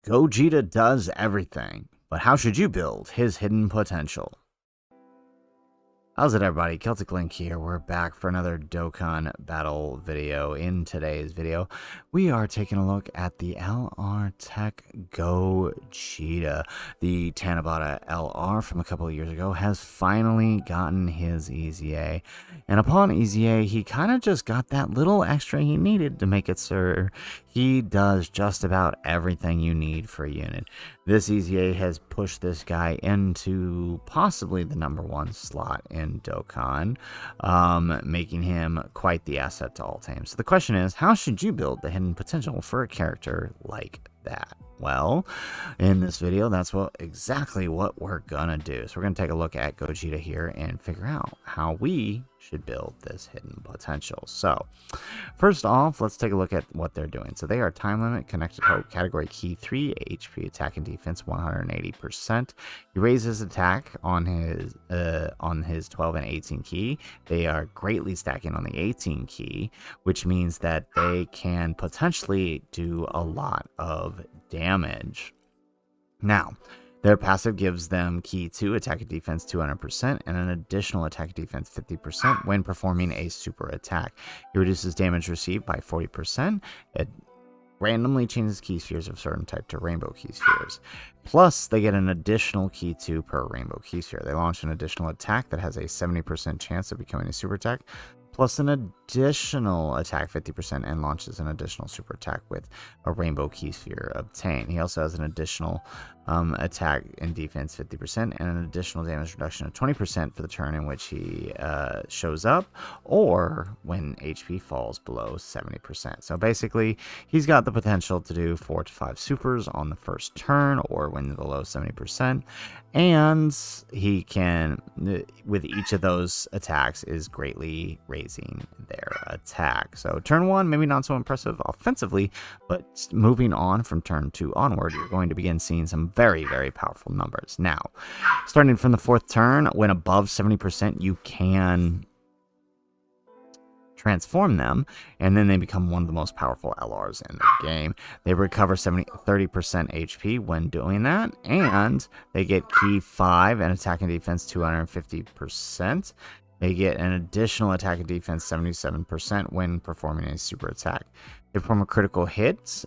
Gogeta does everything, but how should you build his hidden potential? How's it, everybody? Celtic Link here. We're back for another Dokkan battle video. In today's video, we are taking a look at the LR TEQ Gogeta. The Tanabata LR from a couple of years ago has finally gotten his EZA. And upon EZA, he kind of just got that little extra he needed to make it so he does just about everything you need for a unit. This EZA has pushed this guy into possibly the #1 slot in Dokkan, making him quite the asset to all teams. So the question is, how should you build the hidden potential for a character like that? Well, in this video, that's exactly what we're gonna do. So we're gonna take a look at Gogeta here and figure out how we should build this hidden potential. So first off, let's take a look at what they're doing. So they are time limit, connected hope, category key 3, HP, attack and defense 180%. He raises attack on his 12 and 18 key. They are greatly stacking on the 18 key, which means that they can potentially do a lot of damage. Now, their passive gives them key 2, attack and defense 200%, and an additional attack and defense 50% when performing a super attack. It reduces damage received by 40%. It randomly changes key spheres of certain type to rainbow key spheres. Plus, they get an additional key 2 per rainbow key sphere. They launch an additional attack that has a 70% chance of becoming a super attack, plus an additional attack 50%, and launches an additional super attack with a rainbow key sphere obtained. He also has an additional attack and defense 50% and an additional damage reduction of 20% for the turn in which he shows up, or when HP falls below 70%. So basically, he's got the potential to do 4 to 5 supers on the first turn, or when below 70%, and he can, with each of those attacks, is greatly raising their attack. So turn 1, maybe not so impressive offensively, but moving on from turn 2 onward, you're going to begin seeing some very, very powerful numbers. Now, starting from the 4th turn, when above 70%, you can transform them, and then they become one of the most powerful LRs in the game. They recover 30% HP when doing that, and they get key 5 and attack and defense 250%. They get an additional attack and defense 77% when performing a super attack. They perform a critical hit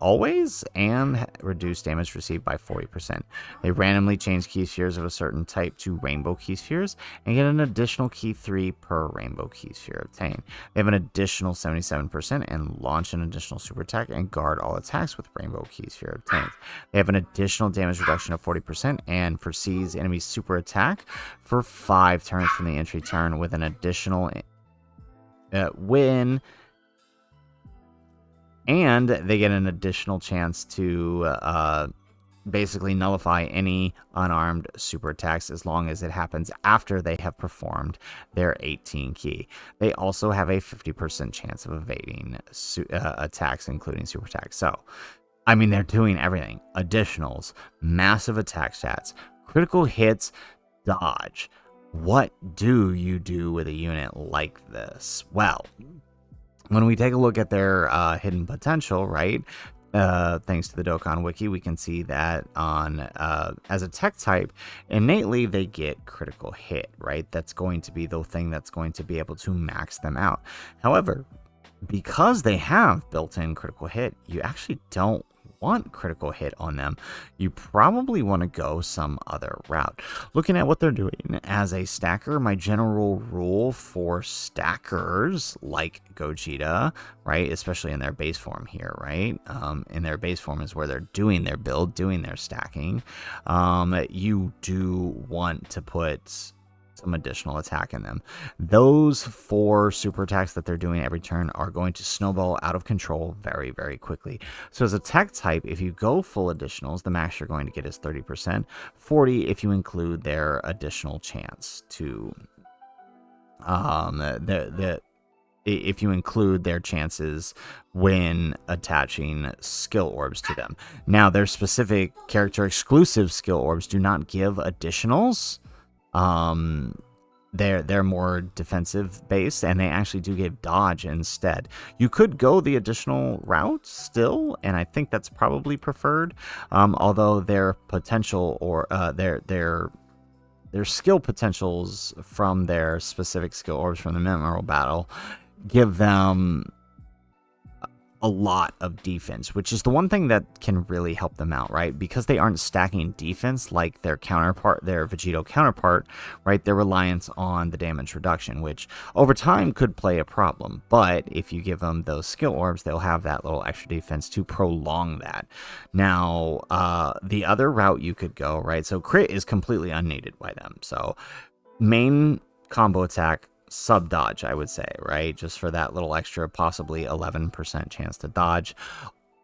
always, and reduce damage received by 40%. They randomly change key spheres of a certain type to rainbow key spheres, and get an additional key 3 per rainbow key sphere obtained. They have an additional 77% and launch an additional super attack and guard all attacks with rainbow key sphere obtained. They have an additional damage reduction of 40% and foresees enemy super attack for 5 turns from the entry turn with an additional win. And they get an additional chance to basically nullify any unarmed super attacks as long as it happens after they have performed their 18 key. They also have a 50% chance of evading attacks, including super attacks. So, I mean, they're doing everything. Additionals, massive attack stats, critical hits, dodge. What do you do with a unit like this? Well, when we take a look at their hidden potential, right, thanks to the Dokkan Wiki, we can see that on as a tech type, innately they get critical hit, right? That's going to be the thing that's going to be able to max them out. However, because they have built-in critical hit, you actually don't want critical hit on them. You probably want to go some other route. Looking at what they're doing as a stacker, my general rule for stackers like Gogeta, right, especially in their base form here, right, in their base form is where they're doing their build, doing their stacking, you do want to put some additional attack in them. Those 4 super attacks that they're doing every turn are going to snowball out of control very, very quickly. So as a tech type, if you go full additionals, the max you're going to get is 30%, 40 if you include their additional chance to if you include their chances when attaching skill orbs to them. Now, their specific character exclusive skill orbs do not give additionals. they're more defensive based, and they actually do give dodge instead. You could go the additional route still, and I think that's probably preferred. Although their potential or their skill potentials from their specific skill orbs from the memorable battle give them a lot of defense, which is the one thing that can really help them out, right? Because they aren't stacking defense like their counterpart, their Vegito counterpart, right? Their reliance on the damage reduction, which over time could play a problem. But if you give them those skill orbs, they'll have that little extra defense to prolong that. Now, the other route you could go, right? So crit is completely unneeded by them. So main combo attack, sub dodge, I would say, right? Just for that little extra, possibly 11% chance to dodge.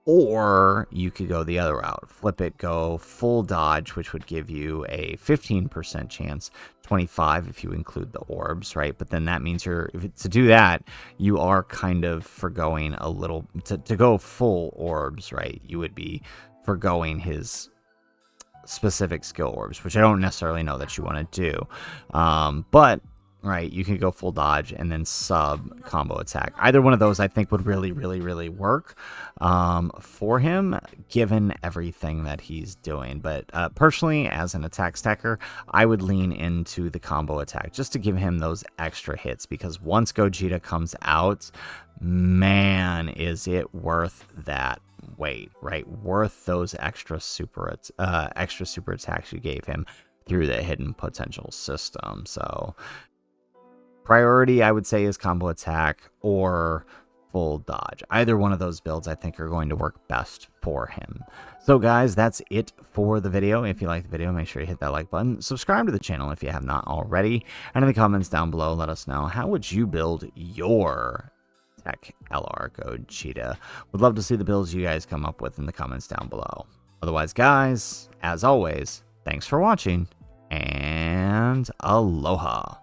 Or you could go the other route, flip it, go full dodge, which would give you a 15% chance, 25 if you include the orbs, right? But then that means to do that, you are kind of forgoing a little, to go full orbs, right? You would be forgoing his specific skill orbs, which I don't necessarily know that you want to do. But right, you can go full dodge and then sub combo attack. Either one of those I think would really, really, really work for him, given everything that he's doing. But personally, as an attack stacker, I would lean into the combo attack just to give him those extra hits, because once Gogeta comes out, man, is it worth that wait, right? Worth those extra super attacks you gave him through the hidden potential system. So priority, I would say, is combo attack or full dodge. Either one of those builds I think are going to work best for him. So guys, that's it for the video. If you like the video, make sure you hit that like button. Subscribe to the channel if you have not already. And in the comments down below, let us know, how would you build your TEQ LR Gogeta? Would love to see the builds you guys come up with in the comments down below. Otherwise, guys, as always, thanks for watching, and aloha.